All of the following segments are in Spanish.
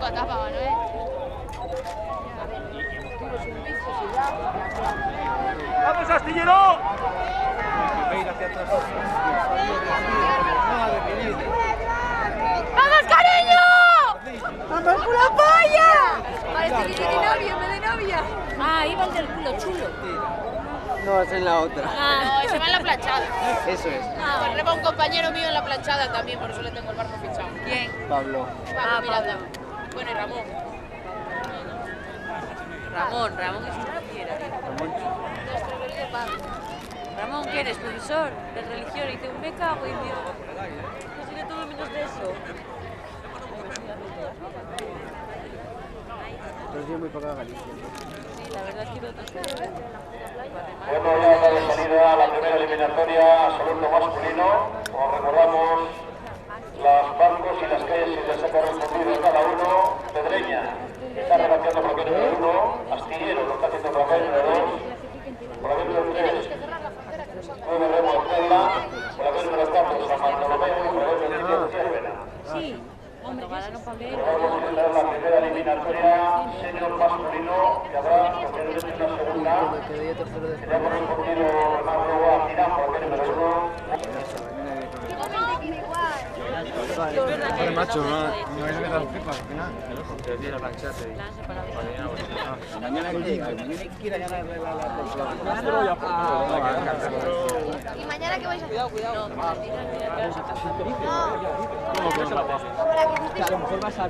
poca tapa, Manuel. ¡Vamos, Astillero! ¡Vamos, cariño! ¡Vamos, culo polla! Parece que tiene novio en vez de novia. Ah, iba el del culo chulo. No, es en la otra. No, ese va en la planchada. Eso es. Pues rema un compañero mío en la planchada también, por eso le tengo el barco fichado. ¿Quién? Pablo. Pablo Miranda. Bueno, y Ramón. Ramón es una fiera. Nuestro querido Pablo. Ramón, ¿qué eres? ¿Profesor de religión? Y dice, me cago en Dios. No sé de todo menos de eso. Pero yo muy poca Galicia. Sí, la verdad es que no te sé. Bueno, ya está de salida la primera eliminatoria absoluto masculino. Os recordamos los bancos y las calles y les ha correspondido cada uno. Pedreña está rebateando por la número 1, Astillero lo está haciendo por la número 2, por la número 3, 9 Remo Puebla, por la número 4 San Bartolomé y por la número 5 Ciervena. Sí, hombre, ganaron Pablo. Vamos a tener la primera eliminatoria senior masculino que habrá posteriormente una segunda. Que ya ha correspondido Remarro a Tirán por la número 1. Joder, macho, no es verdad que pasa, al final. Te di la plancha, te di. Mañana que quiera ganar ¿Y mañana qué vais a hacer? Cuidado. No, ¿Cómo la que hicisteis? a lo mejor vas a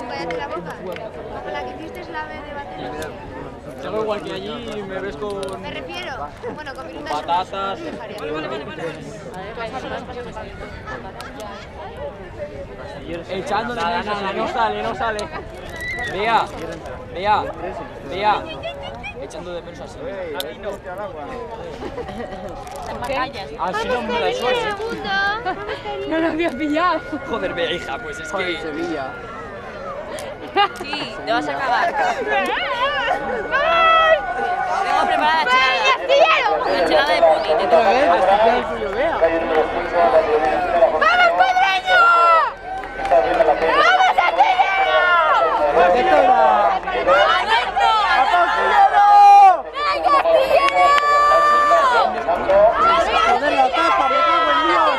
Cállate la boca. ¿Con la que hicisteis la B de batería? Yo hago igual que allí y me ves con Me refiero. Bueno, con virutas. patatas. Echándole nada, no sale. Vea. Echando de menos así. Así no me da suerte. No lo había pillado. Joder, ve, hija, pues es que... Sevilla. Sí, te vas a cagar. Tengo preparada la enchilada de puni. Otra vez, hasta que el suyo vea. Calle número 5, la primera ¡Vamos, Pedreño! está bien la pena. ¡Vamos, Astillero! ¡Venga, Astillero! Joder, la tapa, me cago en Dios.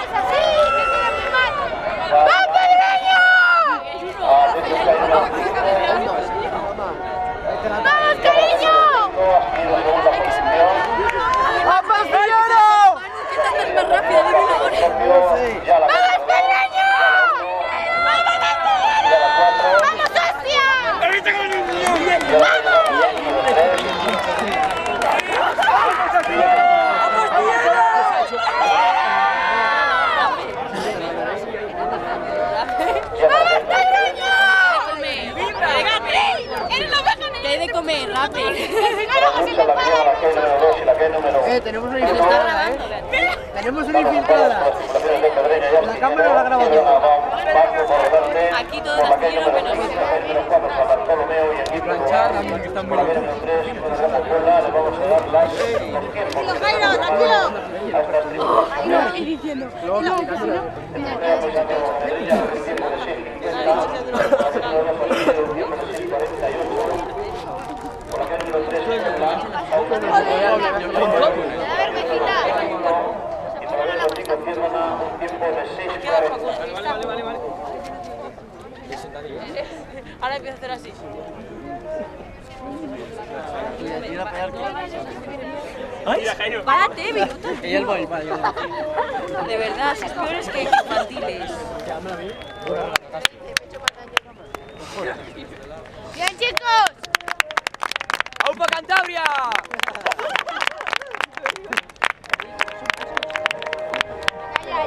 ¡Vamos, Pedreño! ¡Vamos, cariño! ¡Vamos, Fillero! Más rápido de mi ¡Vamos, Pedreño! ¡Vamos, Astillero! ¡Vamos, Astia! ¡Vamos, Pedreño! ¿Qué hay de comer? Rápido. Tenemos una infiltrada, Tenemos una infiltrada. La cámara la grabo yo. Aquí todo es astillero menos Y planchar también, que están muy locos. Ahora empiezo a hacer así. Párate, minuto. Y el boy, vale, De verdad, si es peores que infantiles. ¡Bien, chicos! ¡Aupa Cantabria!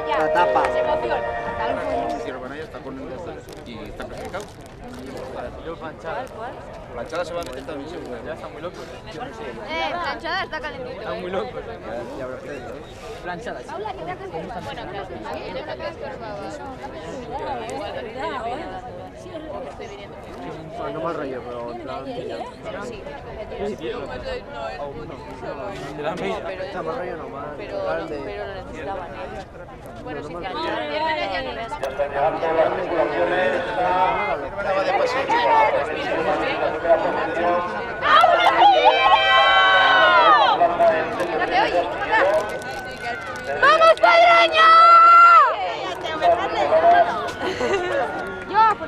Ya. La tapa. Se emociona. Planchada se va a meter también seguro. Ya están muy locos. Planchada está calentito. Están muy locos. Planchada, sí. Bueno, claro. Yo no creo que estoy viniendo. No mal rollo, pero en plan... Está mal rollo nomás. Pero lo necesitaban. Bueno, sí, que Ya están llegando las tripulaciones.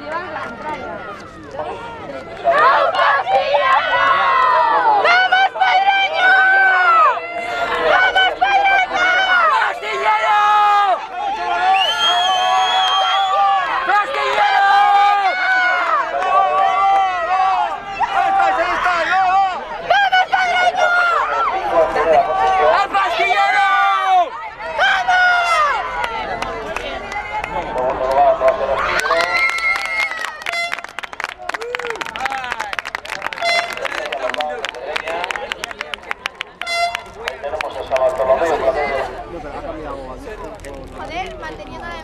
llevan la entrada. Joder, manteniendo la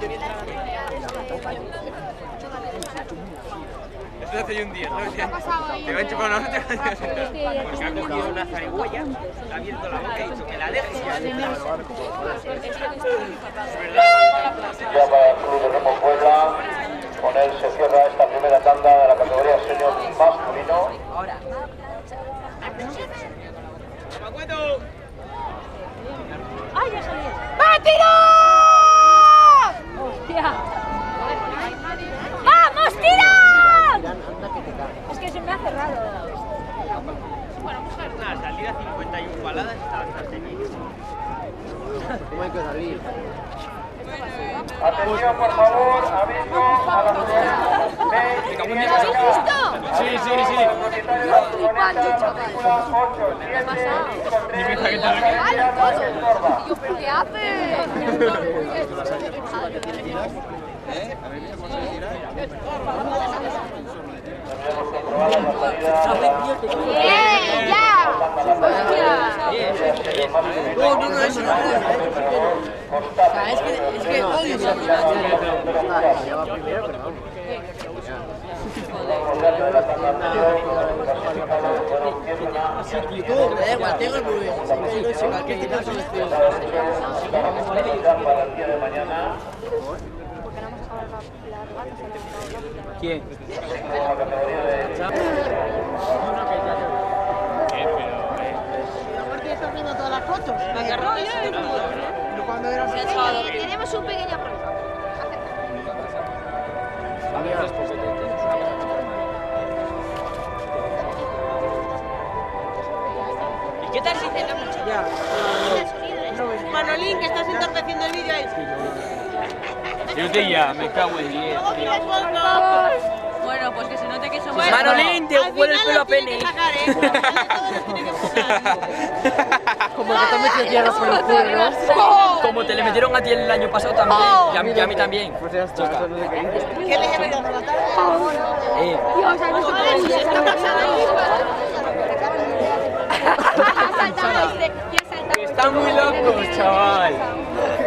Esto hace un día, ¿no? ¿Qué ha pasado ahí? Te va a chupar una hostia. Porque ha cogido una zarigüeya, le ha abierto la boca y ha dicho que la dejes y ya. Ya para el Club de Remo Puebla, con él se cierra esta primera tanda de la categoría senior masculino. ¡Ay, ya salí! ¡Hostia! ¡Vamos, tira! Es que se me ha cerrado. La salida 51 baladas está bastante bien. ¿Cómo hay que salir? Atención, por favor, aviso a la Sí, sí, sí. ¿Pero qué hace? ¡Bien! ¡Ya! No, eso no es que odio esa ya va primero, pero vamos. YouTube, me da igual, tengo el móvil. Si cualquier tipo de solución. Para el día de mañana. ¿Quién? ¿Por qué estás viendo todas las fotos? Cuando era Tenemos un pequeño problema. ¿Y qué tal si cenamos? Manolín, que estás entorpeciendo el vídeo ahí. Yo te ya, me cago en 10. Bueno, pues que se note que somos... Manolín, te huele el pelo a pene. como que te metes tierra por el culo, ¿no? Como te le metieron a ti el año pasado también. Y a mí también. Pues ya está, eso no sé qué dices. ¿Qué le lleva por la tarde? Están muy locos, chaval.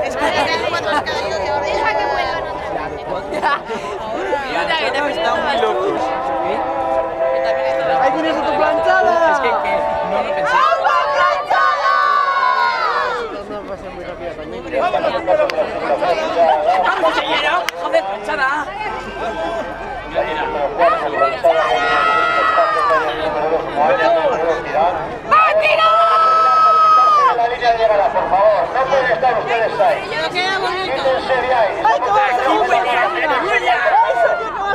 Es que ya tengo 4 escalillos y ahora Deja que vuelvan Están muy locos. ¡Ahí tienes a tu planchada! Es que no lo pensé. No va a ser muy rápida también. ¡Vamos, señora! ¡Joder, planchada! La línea de llegada, por favor. No pueden estar ustedes ahí. Yo queda bonito. Quítense de ahí. ¡Ay, que va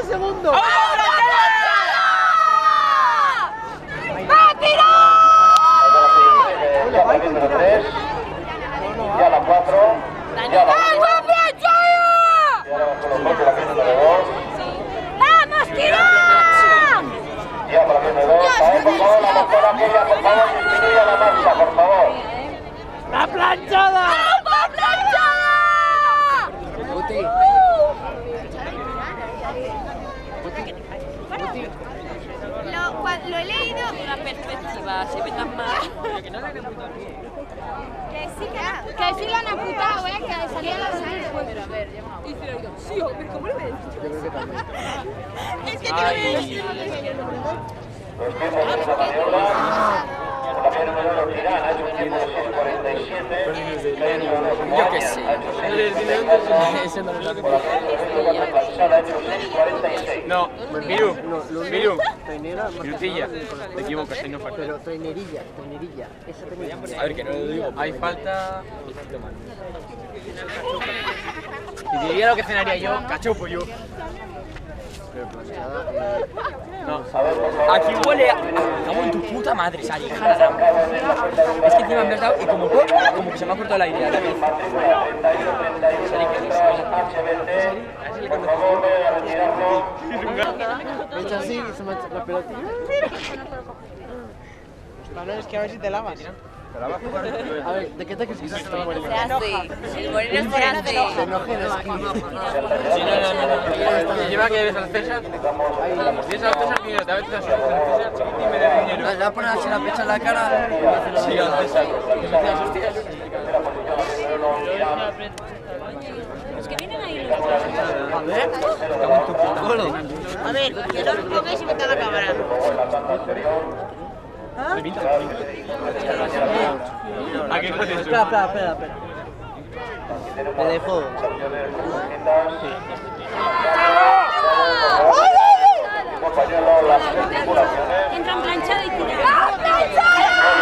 segundo! Ya la número 3. Ya la 4. Ya la 1. Y ahora con los bloques la número 2. ¡Vamos, tira! Ya para la número 2. A ver, por favor, la motora aquella, por favor, disminuya la marcha, por favor. ¡La planchada! ¡Vamos, planchada! Lo he leído. Una perspectiva, se ve tan mal. Que sí la han apuntado, que salía la sangre. Pero a ver, sí, hombre, ¿cómo lo ves? Es que quiero ver Los tiempos de la maniobra. La número 1 Tirán ha hecho un tiempo de 6:47. Yo qué sé. Ese no lo ha hecho 6:46. No, Miru, Miru. Trainera, Mirutilla, te equivocas, ahí no falta. pero trainerilla, esa tenía. A ver, que no lo digo. Hay falta. Si diría lo que cenaría yo, cachopo yo. Pero planchada, Aquí huele a... Cago en tu puta madre, Sari, hija de la gran. Es que encima me has dado y como que se me ha cortado el aire a la vez. Sari, ¿qué es eso? Por favor, a retirarlo. me echa así y se me echa la pelota. Manuel, es que a ver si te lavas. A ver, ¿de qué te crees que se está muriendo? Se hace. El moreno se hace. Se enoje en la esquina. Sí, no. Lleva que ves al César. Ves al César y te metes al César chiquitín y me da dinero. Le voy a poner así la pecha en la cara y me hace lo Sí, mismo. al César. Y me hacía hostias. Los que vienen ahí los dos. A ver, Cago en tu puta madre. A ver, que no os pongáis y meter la cámara. ¿A qué coño? espera. Me dejo. Compañero, las gesticulaciones. Entran planchado y tirado.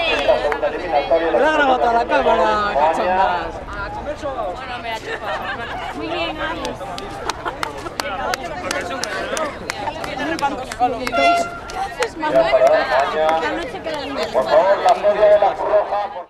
Me la ha grabado toda la cámara, cachondas. Bueno, me la chupa. Muy bien, Alex. Manuel, la noche queda linda. Por favor, la feria de la Cruz Roja.